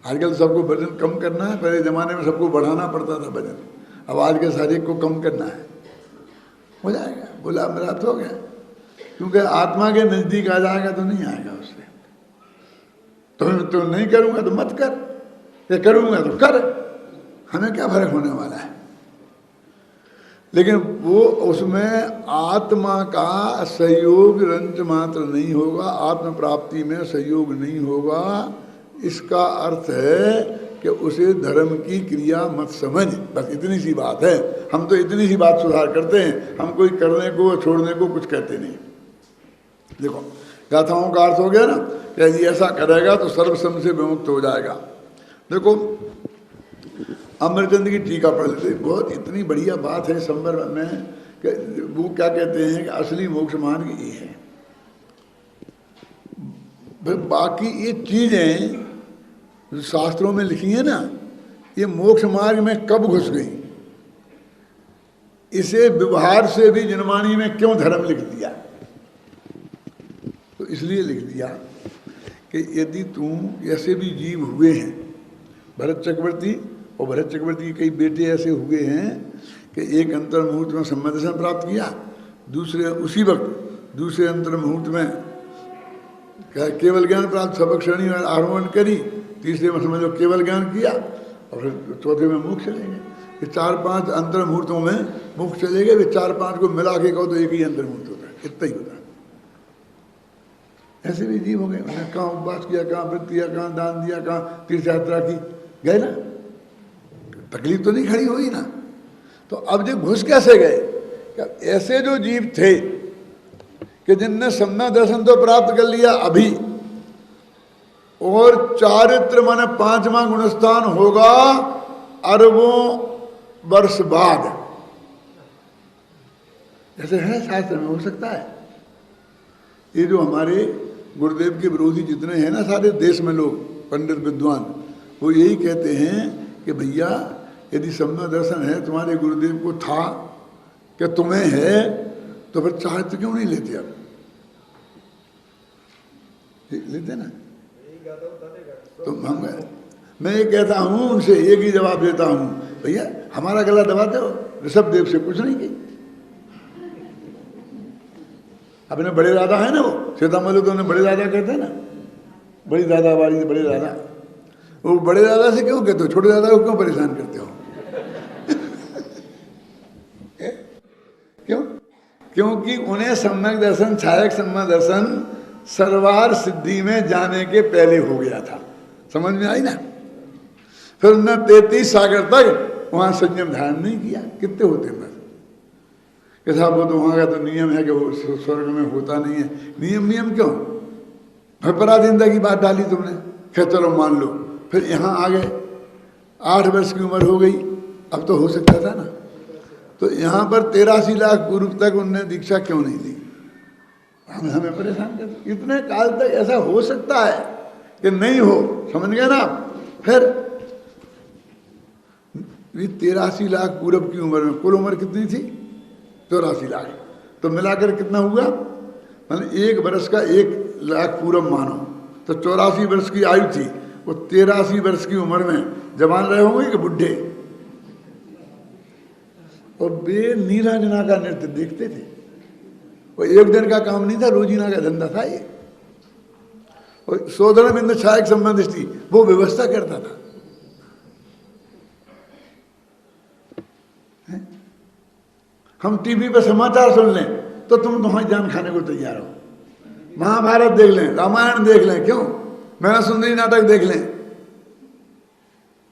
आजकल सबको वजन कम करना है, पहले ज़माने में सबको बढ़ाना पड़ता था वजन, अब आज के शरीर को कम करना है, हो जाएगा। बोला मेरा तो हो गया, क्योंकि आत्मा के नज़दीक आ जाएगा तो नहीं आएगा उससे। तो नहीं करूँगा तो मत कर, ये करूँगा तो कर, हमें क्या फर्क होने वाला है। लेकिन वो उसमें आत्मा का सहयोग रंच मात्र नहीं होगा, आत्म प्राप्ति में सहयोग नहीं होगा। इसका अर्थ है कि उसे धर्म की क्रिया मत समझ, बस इतनी सी बात है। हम तो इतनी सी बात सुधार करते हैं, हम कोई करने को छोड़ने को कुछ कहते नहीं। देखो गाथाओं का अर्थ हो गया ना कि यदि ऐसा करेगा तो सर्वसम से विमुक्त हो जाएगा। देखो अमरचंद की टीका पढ़ लेते, बहुत इतनी बढ़िया बात है संबर में कि वो क्या कहते हैं कि असली मोक्ष मार्ग ये है। बाकी ये चीजें जो शास्त्रों में लिखी है ना, ये मोक्ष मार्ग में कब घुस गई, इसे व्यवहार से भी जनवाणी में क्यों धर्म लिख दिया। तो इसलिए लिख दिया कि यदि तुम ऐसे भी जीव हुए हैं, भरत चक्रवर्ती और भरत चक्रवर्ती के कई बेटे ऐसे हुए हैं कि एक अंतर मुहूर्त में सम्मदर्शन प्राप्त किया, दूसरे उसी वक्त दूसरे अंतर मुहूर्त में केवल ज्ञान प्राप्त, सबक श्रेणी में आरोहण करी, तीसरे में समझ लो केवल ज्ञान किया, और फिर चौथे में मोक्ष चले गए। ये 4-5 अंतर मुहूर्तों में मोक्ष चले गए। वे 4-5 को मिला के कहो तो एक ही अंतर मुहूर्त होता है, इतना ही होता है। ऐसे भी जीव हो गए, उन्होंने कहाँ उपवास किया, कहाँ व्रत किया, कहाँ दान दिया, कहाँ तीर्थ यात्रा की, गए ना, तकलीफ तो नहीं खड़ी हुई ना। तो अब जो घुस कैसे गए, ऐसे जो जीव थे कि जिनने सम्यक दर्शन तो प्राप्त कर लिया अभी, और चारित्र माने 5वां गुणस्थान होगा अरबों वर्ष बाद, जैसे है शास्त्र में, हो सकता है। ये जो हमारे गुरुदेव के विरोधी जितने हैं ना सारे देश में लोग, पंडित विद्वान, वो यही कहते हैं कि भैया यदि सम्यक दर्शन है, तुम्हारे गुरुदेव को था कि तुम्हें है, तो फिर चाहते क्यों नहीं लेते। अब लेते ना। तो मैं ये कहता हूं उनसे, एक ही जवाब देता हूं, भैया हमारा गला दबाते हो, ऋषभ देव से कुछ नहीं की। अपने बड़े दादा है ना, वो सीतामढ़ी तो उन्हें बड़े दादा कहते हैं ना, बड़ी दादा वाली बड़े दादा, वो बड़े दादा से क्यों कहते हो, छोटे दादा को क्यों परेशान करते हो। क्यों? क्योंकि उन्हें सम्यक दर्शन, छायक सम्यक दर्शन सर्वार सिद्धि में जाने के पहले हो गया था। समझ में आई ना। फिर उन्होंने 33 सागर तक वहां संयम ध्यान नहीं किया। कितने होते हैं बस कि साहब वो तो वहां का तो नियम है कि वो स्वर्ग में होता नहीं है। नियम क्यों, पराधीनता की बात डाली तुमने, फिर चलो मान लो, फिर यहाँ आ गए, 8 वर्ष की उम्र हो गई, अब तो हो सकता था ना। तो यहाँ पर 83 लाख पूर्व तक उनने दीक्षा क्यों नहीं दी, हमें परेशान करते। इतने काल तक ऐसा हो सकता है कि नहीं हो, समझ गए ना। फिर 83 लाख पूर्व की उम्र में कुल उम्र कितनी थी, 84 लाख, तो मिलाकर कितना हुआ, मतलब 1 वर्ष का 1 लाख पूर्व मानो तो 84 वर्ष की आयु थी। वो 83 वर्ष की उम्र में जवान रहे होंगे कि बुढ़े। और वे नीलांजना का नृत्य देखते थे। वो एक दिन का काम नहीं था, रोजीना का धंधा था ये। और सोधन बिंद छायक संबंधित थी, वो व्यवस्था करता था। हम टीवी पर समाचार सुन लें तो तुम तुम्हारी जान खाने को तैयार हो। महाभारत देख लें, रामायण देख लें, क्यों मैना सुंदरी नाटक देख लें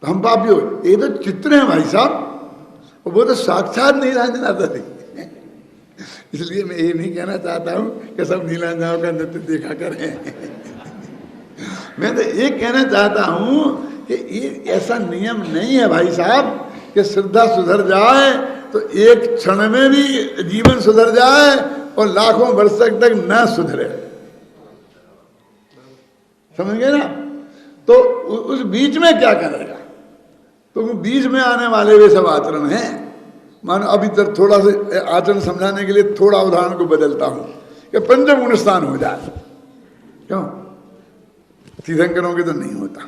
तो हम पापी हो। ये तो चित्र है भाई साहब, वो तो साक्षात नीलांजना थी। इसलिए मैं ये नहीं कहना चाहता हूं कि सब नीलांजनाओं का नृत्य देखा करें। मैं तो ये कहना चाहता हूं कि ये ऐसा नियम नहीं है भाई साहब कि श्रद्धा सुधर जाए तो एक क्षण में भी जीवन सुधर जाए और लाखों वर्ष तक न सुधरे। समझ गए ना। तो उस बीच में क्या करेगा, तो बीच में आने वाले वे सब आचरण हैं। मानो अभी तक थोड़ा सा आचरण समझाने के लिए थोड़ा उदाहरण को बदलता हूं कि पंचम गुण स्थान हो जाए। क्यों, तीर्थंकरों के तो नहीं होता,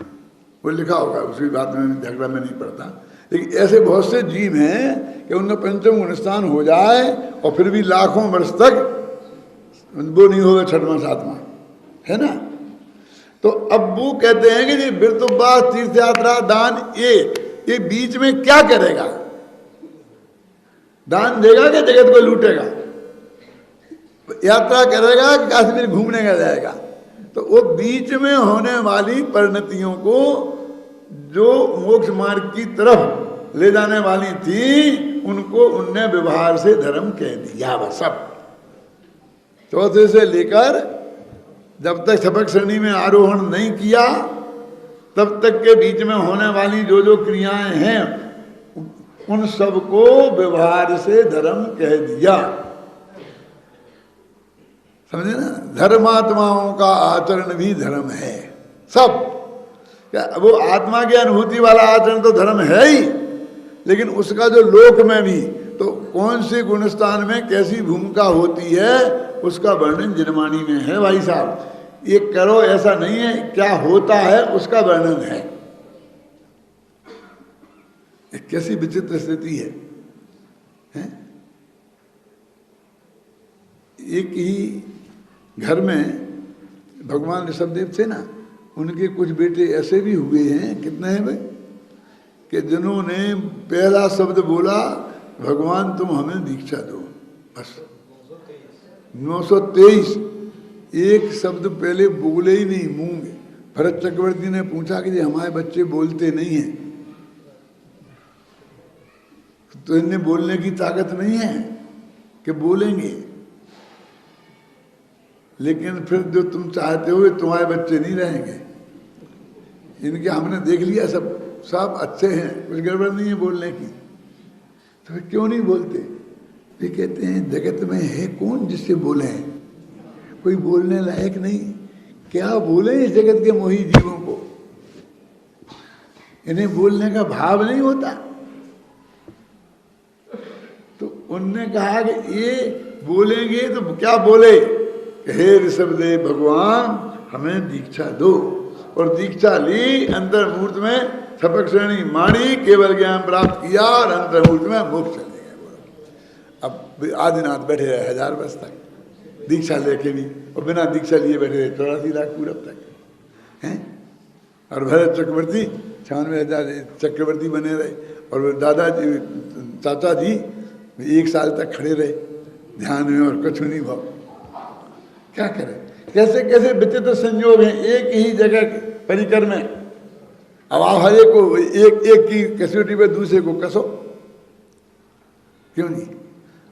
वो लिखा होगा, उसी बात में झगड़ा में नहीं पड़ता। लेकिन ऐसे बहुत से जीव हैं कि उनका पंचम गुण स्थान हो जाए और फिर भी लाखों वर्ष तक वो नहीं होगा छठवां सातवां, है ना। तो अब वो कहते हैं कि ये व्रतोपवास, तीर्थ यात्रा, दान, ये बीच में क्या करेगा? दान देगा कि जगत को लूटेगा? यात्रा करेगा कि कश्मीर घूमने का जाएगा? तो वो बीच में होने वाली परिणतियों को जो मोक्ष मार्ग की तरफ ले जाने वाली थी, उनको उनने व्यवहार से धर्म कह दिया। वह सब चौथे से लेकर जब तक सपक श्रेणी में आरोहण नहीं किया, तब तक के बीच में होने वाली जो जो क्रियाएं हैं, उन सबको व्यवहार से धर्म कह दिया। समझे ना? धर्मात्माओं का आचरण भी धर्म है सब। क्या वो आत्मा की अनुभूति वाला आचरण तो धर्म है ही, लेकिन उसका जो लोक में भी, तो कौन से गुणस्थान में कैसी भूमिका होती है, उसका वर्णन जिनवाणी में है भाई साहब। ये करो ऐसा नहीं है, क्या होता है उसका वर्णन है। कैसी विचित्र स्थिति है, हैं? एक ही घर में भगवान ऋषभदेव थे ना, उनके कुछ बेटे ऐसे भी हुए हैं, कितने हैं भाई, कि जिन्होंने पहला शब्द बोला, भगवान तुम हमें दीक्षा दो, बस 923 एक शब्द पहले बोले ही नहीं मुंह में। भरत चक्रवर्ती ने पूछा कि हमारे बच्चे बोलते नहीं हैं, तो इन्हें बोलने की ताकत नहीं है कि बोलेंगे, लेकिन फिर जो तुम चाहते हो तुम्हारे बच्चे नहीं रहेंगे। इनके हमने देख लिया, सब अच्छे हैं, कुछ गड़बड़ नहीं है बोलने की, तो फिर क्यों नहीं बोलते? ये कहते हैं जगत में है कौन जिससे बोले हैं, कोई बोलने लायक नहीं, क्या बोले इस जगत के मोही जीवों को? इन्हें बोलने का भाव नहीं होता। तो उनने कहा कि ये बोलेंगे तो क्या बोले, हे ऋषभदेव भगवान हमें दीक्षा दो। और दीक्षा ली, अंतर्मूर्त में सपक श्रेणी माणी, केवल ज्ञान प्राप्त किया और अंतर्मूर्त में मोक्ष चले गए। अब आदिनाथ बैठे रहे 1000 वर्ष तक दीक्षा लेके भी, और बिना दीक्षा लिए बैठे रहे 84 लाख पूरब तक, हैं। और भरत चक्रवर्ती 96,000 चक्रवर्ती बने रहे, और दादाजी चाचा जी 1 साल तक खड़े रहे ध्यान में, और कुछ नहीं भाव। क्या करें? कैसे कैसे विचित्र संयोग हैं एक ही जगह परिकर में। अब आप हर एक को एक की कसौटी पे दूसरे को कसो, क्यों नहीं?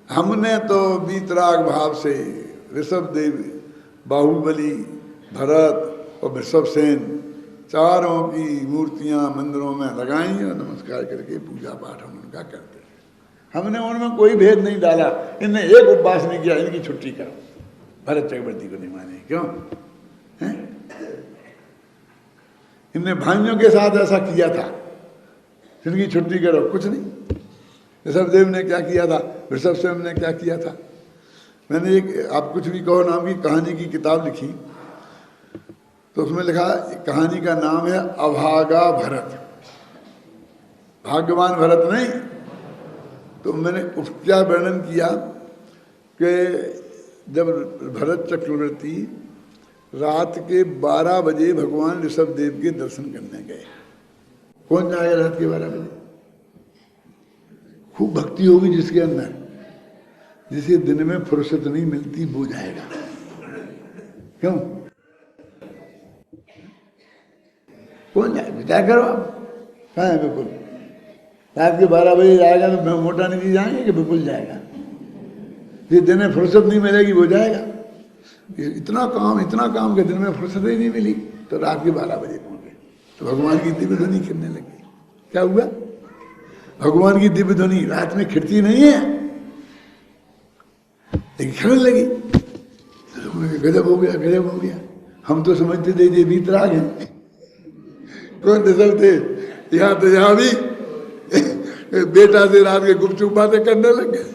हमने तो वीतराग भाव से ऋषभदेव, बाहुबली, भरत और ऋषभसेन चारों की मूर्तियां मंदिरों में लगाई और नमस्कार करके पूजा पाठ हम उनका करते हैं। हमने उनमें कोई भेद नहीं डाला। इनने एक उपवास नहीं किया, इनकी छुट्टी करो। भरत चक्रवर्ती को नहीं माने, क्यों हैं? इनने भाइयों के साथ ऐसा किया था, इनकी छुट्टी करो, कुछ नहीं। ऋषभदेव ने क्या किया था, ऋषभसेन ने क्या किया था। मैंने एक आप कुछ भी कहो नाम की कहानी की किताब लिखी, तो उसमें लिखा, कहानी का नाम है अभागा भरत, भाग्यवान भरत नहीं। तो मैंने क्या वर्णन किया कि जब भरत चक्रवर्ती रात के 12 बजे भगवान ऋषभदेव के दर्शन करने गए। कौन जाएगा रात के 12 बजे? खूब भक्ति होगी जिसके अंदर, जिसे दिन में फुर्सत नहीं मिलती, वो जाएगा। क्यों? कौन जाएगा? विचार करो आप। कहाँ है बिल्कुल? रात के 12 बजे जाएगा तो मोटा नहीं जाएंगे कि बिल्कुल जाएगा? ये दिन में फुर्सत नहीं मिलेगी, वो जाएगा। इतना काम के दिन में फुर्सत ही नहीं मिली, तो रात के 12 बजे पहुंचे। तो भगवान की दिव्य ध्वनि करने लगी। क्या हुआ? भगवान की दिव्य ध्वनि रात में खिड़ती नहीं है, लेकिन खिलने लगी। गजब हो गया, गजब हो गया। हम तो समझते थे ये वीतराग हैं। कौन ऋषभ थे? यहाँ तो यहाँ भी बेटा से रात के गुपचुप बातें करने लग गए,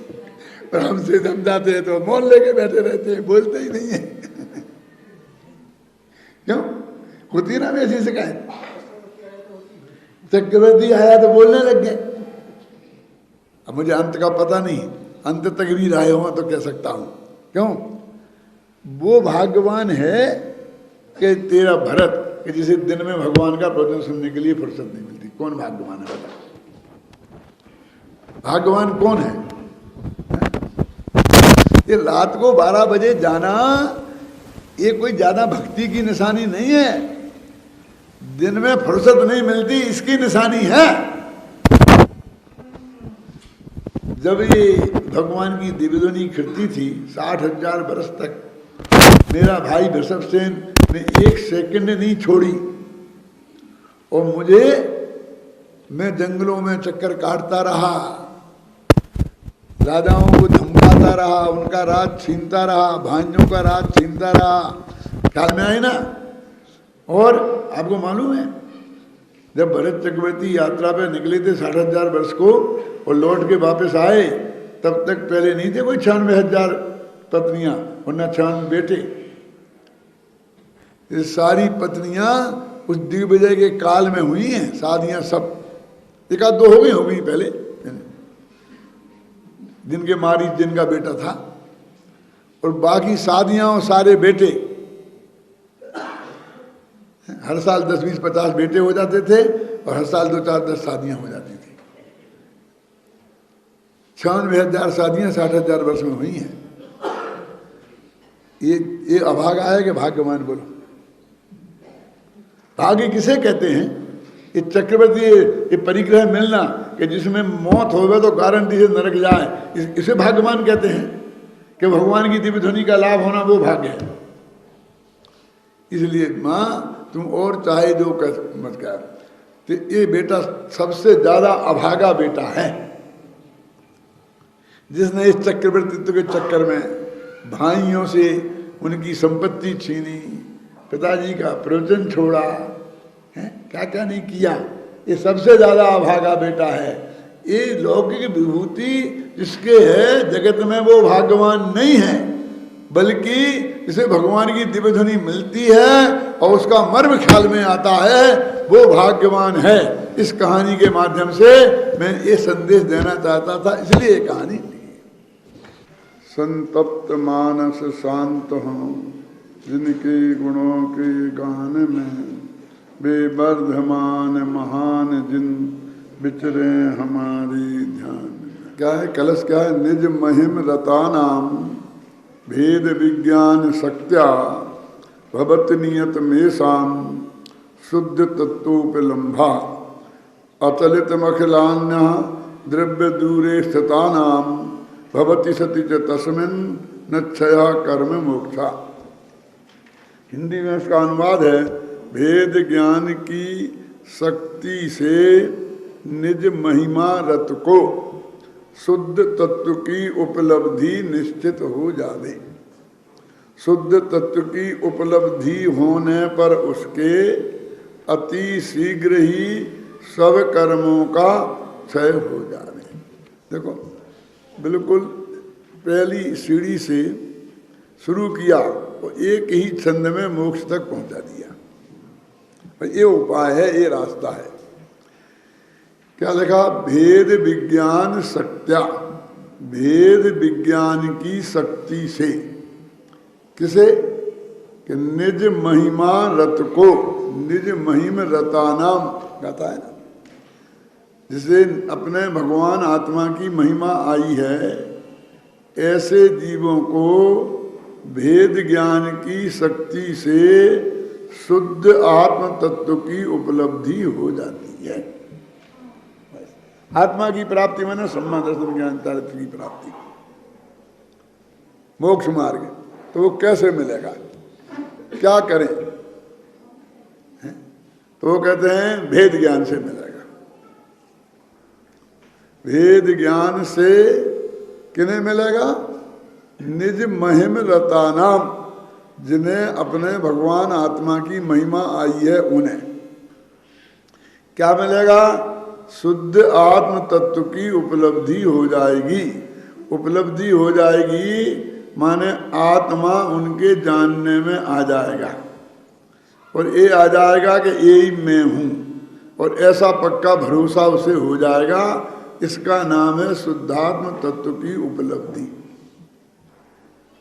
और हमसे समझाते हैं तो मौन लेके बैठे रहते हैं, बोलते ही नहीं है। क्यों? होती ना वैसी शिकायत। चक्रवर्ती आया तो बोलने लग गए। अब मुझे अंत का पता नहीं, अंत तक भी रहे हो तो कह सकता हूं। क्यों? वो भाग्यवान है कि तेरा भरत, कि जिसे दिन में भगवान का प्रवचन सुनने के लिए फुर्सत नहीं मिलती। कौन भाग्यवान है बता? भाग्यवान कौन है? ये रात को 12 बजे जाना ये कोई ज्यादा भक्ति की निशानी नहीं है। दिन में फुर्सत नहीं मिलती इसकी निशानी है। जब ये भगवान की दिव्यध्वनि खिड़ती थी 60,000 वर्ष तक, मेरा भाई वृषभसेन ने 1 सेकंड नहीं छोड़ी और मैं जंगलों में चक्कर काटता रहा, राजाओं को धमकाता रहा, उनका राज छीनता रहा, भांजों का राज छीनता रहा। ख्याल में आई ना? और आपको मालूम है जब भरत चक्रवर्ती यात्रा पे निकले थे 60,000 वर्ष को और लौट के वापस आए, तब तक पहले नहीं थे कोई 96,000 पत्नियां और न 96 बेटे। ये सारी पत्नियां उस दिग्विजय के काल में हुई हैं, शादियां सब। एक आध दो हो गई पहले, जिनके मारीच जिनका बेटा था, और बाकी शादियां और सारे बेटे। हर साल 10, 20, 50 बेटे हो जाते थे और हर साल 2, 4, 10 शादियां हो जाती थी। 96,000 शादियां 60,000 वर्ष में हुई हैं। ये अभागा है कि भाग्यवान? बोलो, भाग्य किसे कहते हैं? ये चक्रवर्ती, ये परिग्रह मिलना कि जिसमें मौत होवे तो गारंटी से नरक जाए, इसे भाग्यवान कहते हैं। कि भगवान की दिव्य ध्वनि का लाभ होना वो भाग्य है। इसलिए माँ तुम और चाहे जो मत कर, तो ये बेटा सबसे ज्यादा अभागा बेटा है, जिसने इस चक्रवर्तित्व के चक्कर में भाइयों से उनकी संपत्ति छीनी, पिताजी का प्रवचन छोड़ा, है क्या क्या नहीं किया। ये सबसे ज्यादा अभागा बेटा है। ये लौकिक विभूति जिसके है जगत में वो भाग्यवान नहीं है, बल्कि जिसे भगवान की दिव्य ध्वनि मिलती है और उसका मर्म ख्याल में आता है, वो भाग्यवान है। इस कहानी के माध्यम से मैं ये संदेश देना चाहता था, इसलिए ये कहानी लिखी। संतप्त मानस शांत हूँ जिनके गुणों के गान में, बेवर्धमान महान जिन विचरे हमारी ध्यान। क्या है कलश? क्या है? निज महिम रतानाम भेद विज्ञान शक्त्या भवत नियत मेषाम शुद्ध तत्वोपलम्भा अचलित मखिलान्य द्रव्य दूरे स्थितानाम भवति सति च तस्मिन् न क्षय कर्म मोक्षा। हिंदी में इसका अनुवाद है, भेद ज्ञान की शक्ति से निज महिमा रत को शुद्ध तत्व की उपलब्धि निश्चित हो जावे। शुद्ध तत्व की उपलब्धि होने पर उसके अति शीघ्र ही सब कर्मों का क्षय हो जावे। देखो, बिल्कुल पहली सीढ़ी से शुरू किया तो एक ही छंद में मोक्ष तक पहुंचा दिया। ये उपाय है, ये रास्ता है। क्या लिखा? भेद विज्ञान शक्त्या, भेद विज्ञान की शक्ति से। किसे? कि निज महिमा रत को, निज महिम रतानाम कहता है ना, जिसे अपने भगवान आत्मा की महिमा आई है, ऐसे जीवों को भेद ज्ञान की शक्ति से शुद्ध आत्म तत्व की उपलब्धि हो जाती है। आत्मा की प्राप्ति माने सम्मा दर्शन ज्ञान की प्राप्ति, मोक्ष मार्ग। तो वो कैसे मिलेगा? क्या करें? तो वो कहते हैं भेद ज्ञान से मिलेगा। भेद ज्ञान से किन्हें मिलेगा? निज महिम रतानाम, जिन्हें अपने भगवान आत्मा की महिमा आई है उन्हें क्या मिलेगा? शुद्ध आत्म तत्व की उपलब्धि हो जाएगी। उपलब्धि हो जाएगी माने आत्मा उनके जानने में आ जाएगा, और ये आ जाएगा कि यही मैं हूँ। और ऐसा पक्का भरोसा उसे हो जाएगा, इसका नाम है शुद्धात्म तत्व की उपलब्धि।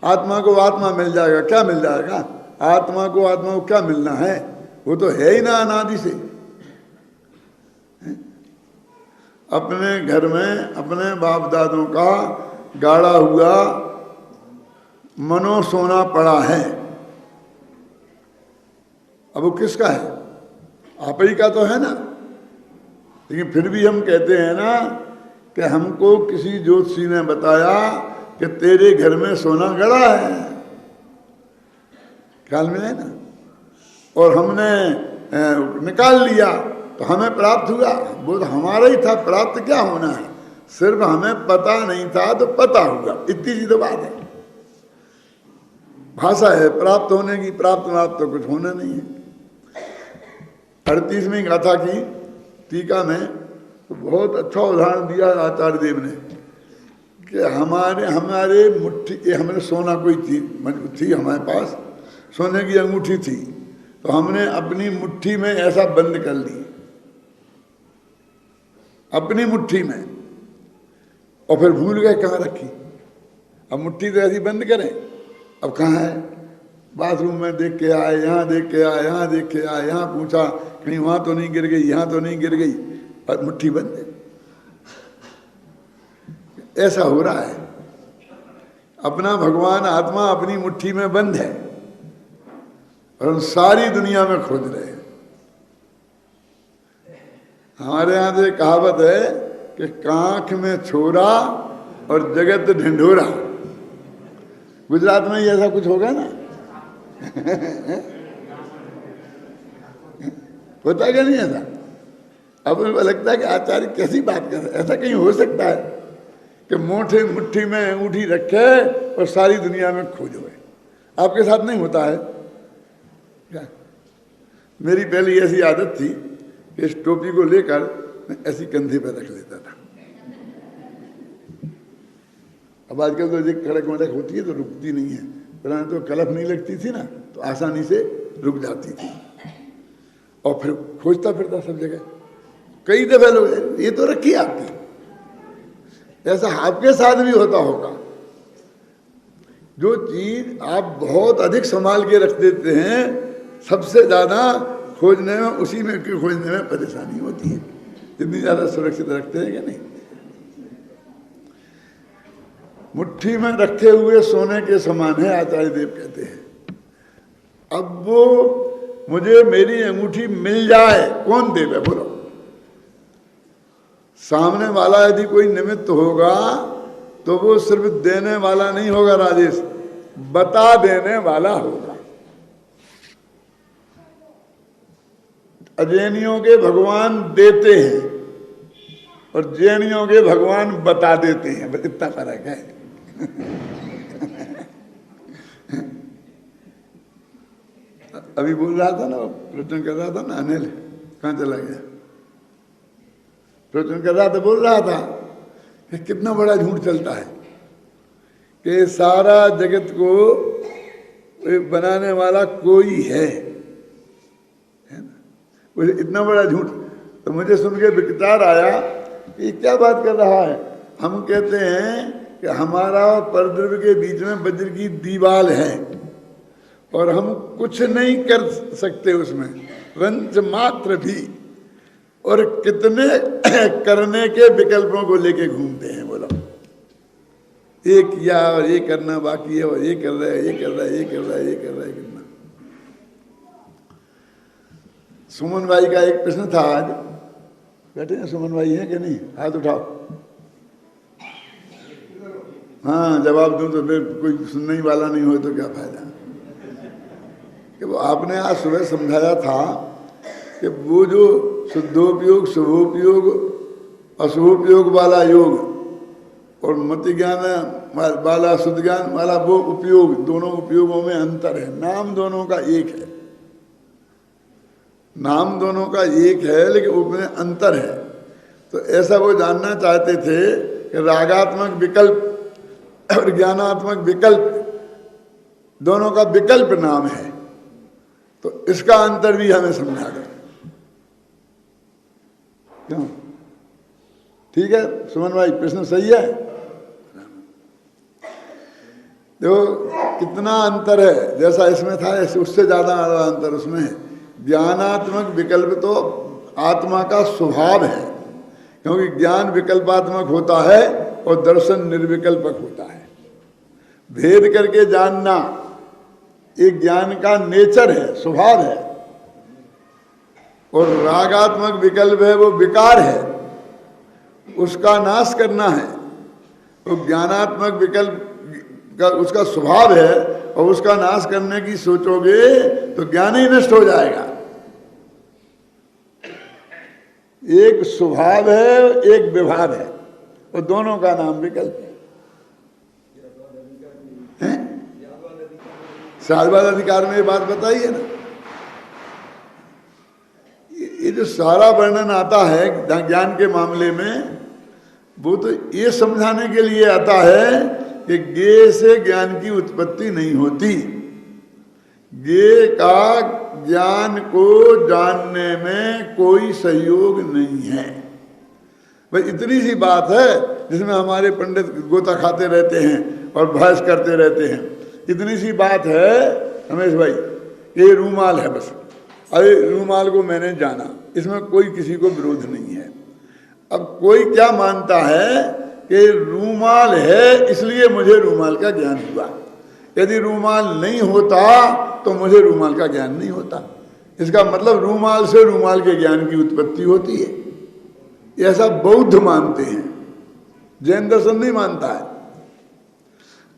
आत्मा को आत्मा मिल जाएगा, क्या मिल जाएगा? आत्मा को क्या मिलना है? वो तो है ही ना अनादि से। अपने घर में अपने बाप दादों का गाड़ा हुआ मनो सोना पड़ा है, अब वो किसका है? आप ही का तो है ना। लेकिन फिर भी हम कहते हैं ना कि हमको किसी ज्योतिषी ने बताया कि तेरे घर में सोना गड़ा है, ख्याल में है ना, और हमने निकाल लिया तो हमें प्राप्त हुआ। वो तो हमारा ही था, प्राप्त क्या होना है, सिर्फ हमें पता नहीं था तो पता हुआ, इतनी सी तो बात है। भाषा है प्राप्त होने की, प्राप्त तो कुछ होना नहीं है। 38वीं गाथा की टीका में तो बहुत अच्छा उदाहरण दिया आचार्य देव ने कि हमारे मुट्ठी, हमने सोना कोई थी हमारे पास, सोने की अंगूठी थी, तो हमने अपनी मुट्ठी में ऐसा बंद कर ली, अपनी मुट्ठी में, और फिर भूल गए कहाँ रखी। अब मुट्ठी तो ऐसी बंद करें, अब कहाँ है? बाथरूम में देख के आए, यहाँ देख के आए, यहाँ देख के आए, यहाँ पूछा कहीं वहाँ तो नहीं गिर गई, यहाँ तो नहीं गिर गई, और मुट्ठी बंद है। ऐसा हो रहा है, अपना भगवान आत्मा अपनी मुट्ठी में बंद है और हम सारी दुनिया में खोज रहे हैं। हमारे यहाँ तो एक कहावत है कि कांख में छोरा और जगत ढिंढोरा। गुजरात में ही ऐसा कुछ होगा ना होता क्या नहीं ऐसा? अब मुझे लगता है कि आचार्य कैसी बात कर रहे हैं, ऐसा कहीं हो सकता है कि मोटे मुट्ठी में अंगूठी रखे और सारी दुनिया में खोजो है? आपके साथ नहीं होता है क्या? मेरी पहली ऐसी आदत थी कि इस टोपी को लेकर मैं ऐसी कंधे पर रख लेता था। अब आजकल तो एक कड़क मड़क होती है तो रुकती नहीं है, पहले तो कलफ नहीं लगती थी ना, तो आसानी से रुक जाती थी, और फिर खोजता फिरता सब जगह। कई दफे लोग ये तो रखी आपकी, ऐसा आपके साथ भी होता होगा। जो चीज आप बहुत अधिक संभाल के रख देते हैं, सबसे ज्यादा खोजने में, उसी में खोजने में परेशानी होती है। जितनी ज्यादा सुरक्षित रखते हैं कि नहीं। मुट्ठी में रखे हुए सोने के समान है, आचार्य देव कहते हैं। अब वो मुझे मेरी अंगूठी मिल जाए, कौन देवे बोलो? सामने वाला यदि कोई निमित्त होगा तो वो सिर्फ देने वाला नहीं होगा राजेश, बता देने वाला होगा। अजैनियों के भगवान देते हैं और जैनियों के भगवान बता देते हैं, बस इतना फर्क है। अभी बोल रहा था ना, प्रवचन कर रहा था ना, अनिल कहाँ चला गया? प्रवचन कर रहा था, बोल रहा था कि कितना बड़ा झूठ चलता है कि सारा जगत को बनाने वाला कोई है ना? इतना बड़ा झूठ। तो मुझे सुन के विचार आया कि क्या बात कर रहा है। हम कहते हैं कि हमारा और परद्रव्य के बीच में वज्र की दीवार है और हम कुछ नहीं कर सकते उसमें, रंच मात्र भी, और कितने करने के विकल्पों को लेके घूमते हैं। बोलो, ये किया और ये करना बाकी है, और ये कर रहा है, ये कर रहा है, ये कर रहा है, ये कर रहा है, कितना। सुमन भाई का एक प्रश्न था, आज बैठे हैं सुमन भाई हैं कि नहीं? हाथ उठाओ। हाँ, जवाब दूं तो फिर कोई सुनने ही वाला नहीं हो तो क्या फायदा। कि वो आपने आज सुबह समझाया था कि वो जो शुद्धोपयोग, शुभोपयोग, अशुभोपयोग वाला योग और मति ज्ञान वाला, शुद्ध ज्ञान वाला वो उपयोग, दोनों उपयोगों में अंतर है। नाम दोनों का एक है, नाम दोनों का एक है, लेकिन उसमें अंतर है। तो ऐसा वो जानना चाहते थे कि रागात्मक विकल्प और ज्ञानात्मक विकल्प, दोनों का विकल्प नाम है, तो इसका अंतर भी हमें समझा दो। क्यों? ठीक है सुमन भाई, प्रश्न सही है। देखो कितना अंतर है, जैसा इसमें था उससे ज्यादा अंतर उसमें है। ज्ञानात्मक विकल्प तो आत्मा का स्वभाव है, क्योंकि ज्ञान विकल्पात्मक होता है और दर्शन निर्विकल्पक होता है। भेद करके जानना एक ज्ञान का नेचर है, स्वभाव है। और रागात्मक विकल्प है, वो विकार है, उसका नाश करना है। तो ज्ञानात्मक विकल्प का उसका स्वभाव है और उसका नाश करने की सोचोगे तो ज्ञान ही नष्ट हो जाएगा। एक स्वभाव है, एक विभाव है, और दोनों का नाम विकल्प है। साधवाद अधिकार में ये बात बताई है ना। ये जो सारा वर्णन आता है ज्ञान के मामले में, वो तो ये समझाने के लिए आता है कि ज्ञेय से ज्ञान की उत्पत्ति नहीं होती। ज्ञेय का ज्ञान को जानने में कोई सहयोग नहीं है। भाई इतनी सी बात है जिसमें हमारे पंडित गोता खाते रहते हैं और बहस करते रहते हैं। इतनी सी बात है रमेश भाई, ये रूमाल है बस। अरे रूमाल को मैंने जाना, इसमें कोई किसी को विरोध नहीं है। अब कोई क्या मानता है कि रूमाल है इसलिए मुझे रूमाल का ज्ञान हुआ। यदि रूमाल नहीं होता तो मुझे रूमाल का ज्ञान नहीं होता। इसका मतलब रूमाल से रूमाल के ज्ञान की उत्पत्ति होती है। ऐसा बौद्ध मानते हैं, जैन दर्शन नहीं मानता है।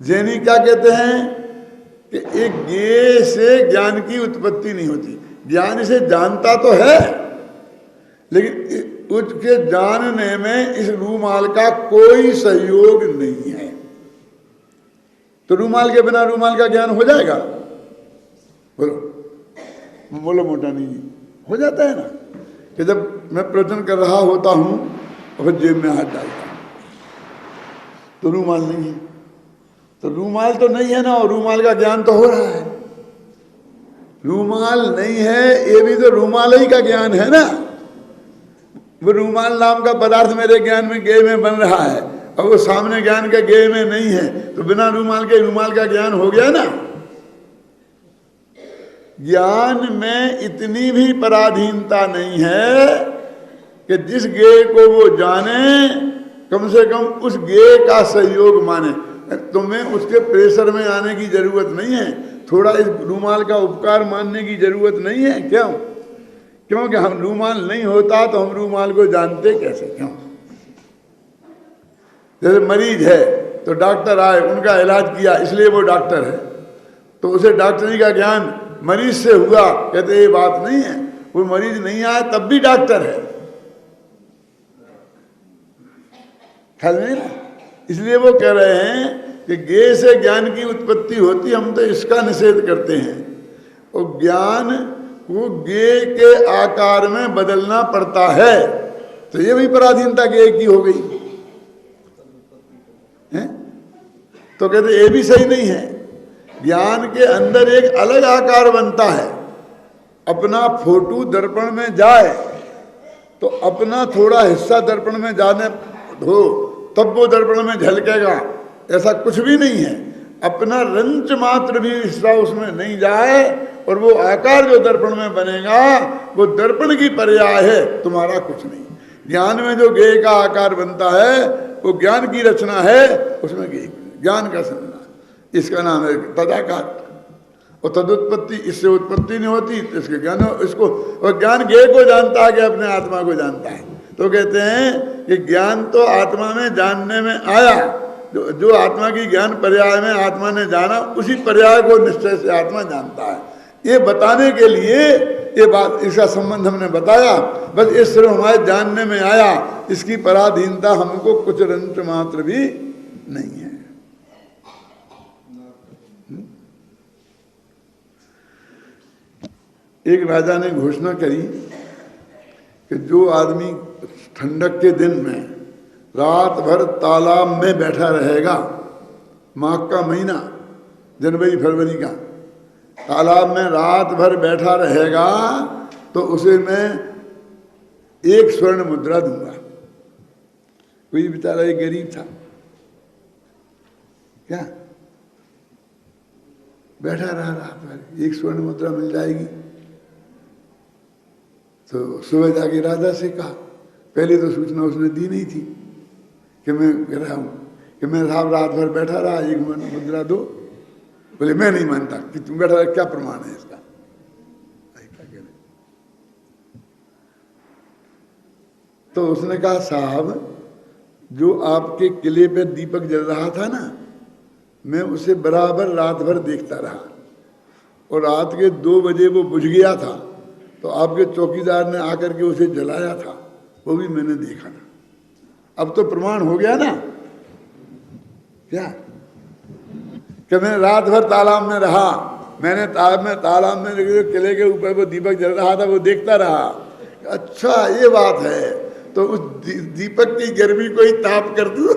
जैनी क्या कहते हैं कि एक ज्ञेय से ज्ञान की उत्पत्ति नहीं होती। ज्ञान इसे जानता तो है, लेकिन उसके जानने में इस रूमाल का कोई सहयोग नहीं है। तो रूमाल के बिना रूमाल का ज्ञान हो जाएगा? बोलो बोलो मोटा नहीं हो जाता है ना। कि जब मैं प्रवचन कर रहा होता हूं और जेब में हाथ डालता हूं तो रूमाल नहीं है। तो रूमाल तो नहीं है ना, और रूमाल का ज्ञान तो हो रहा है। रूमाल नहीं है, ये भी तो रूमाल ही का ज्ञान है ना। वो रूमाल नाम का पदार्थ मेरे ज्ञान में गेय में बन रहा है और वो सामने ज्ञान के गेय में नहीं है, तो बिना रूमाल के रूमाल का ज्ञान हो गया ना। ज्ञान में इतनी भी पराधीनता नहीं है कि जिस गेय को वो जाने कम से कम उस गेय का सहयोग माने। तुम्हें उसके प्रेशर में आने की जरूरत नहीं है, थोड़ा इस रूमाल का उपकार मानने की जरूरत नहीं है। क्यों? क्योंकि हम रूमाल नहीं होता तो हम रूमाल को जानते कैसे? क्यों? जैसे मरीज है तो डॉक्टर आए, उनका इलाज किया इसलिए वो डॉक्टर है, तो उसे डॉक्टरी का ज्ञान मरीज से हुआ। कहते ये बात नहीं है, वो मरीज नहीं आया तब भी डॉक्टर है। ख्याल नहीं ना? इसलिए वो कह रहे हैं कि ज्ञेय से ज्ञान की उत्पत्ति होती, हम तो इसका निषेध करते हैं। और ज्ञान को ज्ञेय के आकार में बदलना पड़ता है, तो ये भी पराधीनता ज्ञेय की हो गई है। तो कहते ये भी सही नहीं है। ज्ञान के अंदर एक अलग आकार बनता है। अपना फोटो दर्पण में जाए तो अपना थोड़ा हिस्सा दर्पण में जाने हो तब वो दर्पण में झलकेगा, ऐसा कुछ भी नहीं है। अपना रंच मात्र भी हिस्सा उसमें नहीं जाए और वो आकार जो दर्पण में बनेगा वो दर्पण की पर्याय है, तुम्हारा कुछ नहीं। ज्ञान में जो ज्ञेय का आकार बनता है वो ज्ञान की रचना है, उसमें ज्ञान का संज्ञा, इसका नाम है तदाकार। और तदुत्पत्ति, इससे उत्पत्ति नहीं होती तो इसके ज्ञान इसको, और ज्ञान ज्ञेय को जानता है कि अपने आत्मा को जानता है। तो कहते हैं कि ज्ञान तो आत्मा में जानने में आया, जो आत्मा की ज्ञान पर्याय में आत्मा ने जाना, उसी पर्याय को निश्चय से आत्मा जानता है। ये बताने के लिए ये बात, इसका संबंध हमने बताया। बस ये सिर्फ हमारे जानने में आया, इसकी पराधीनता हमको कुछ रंच मात्र भी नहीं है। एक राजा ने घोषणा करी कि जो आदमी ठंडक के दिन में रात भर तालाब में बैठा रहेगा, माघ का महीना, जनवरी फरवरी का, तालाब में रात भर बैठा रहेगा तो उसे मैं 1 स्वर्ण मुद्रा दूंगा। कोई बेचारा एक गरीब था, क्या बैठा रहा रात भर, 1 स्वर्ण मुद्रा मिल जाएगी। तो सुबह जाके राजा से कहा, पहले तो सूचना उसने दी नहीं थी कि मैं कह रहा हूँ कि मैं साहब रात भर बैठा रहा, 1 मुद्रा दो। बोले मैं नहीं मानता कि तुम बैठा रहा, क्या प्रमाण है इसका? तो उसने कहा साहब जो आपके किले पे दीपक जल रहा था ना, मैं उसे बराबर रात भर देखता रहा और रात के 2 बजे वो बुझ गया था, तो आपके चौकीदार ने आकर के उसे जलाया था, वो भी मैंने देखा था। अब तो प्रमाण हो गया ना, क्या कि मैं रात भर तालाब में रहा, मैंने तालाब में किले के ऊपर वो दीपक जल रहा था, वो देखता रहा। अच्छा ये बात है, तो उस दीपक की गर्मी को ही ताप कर दूं।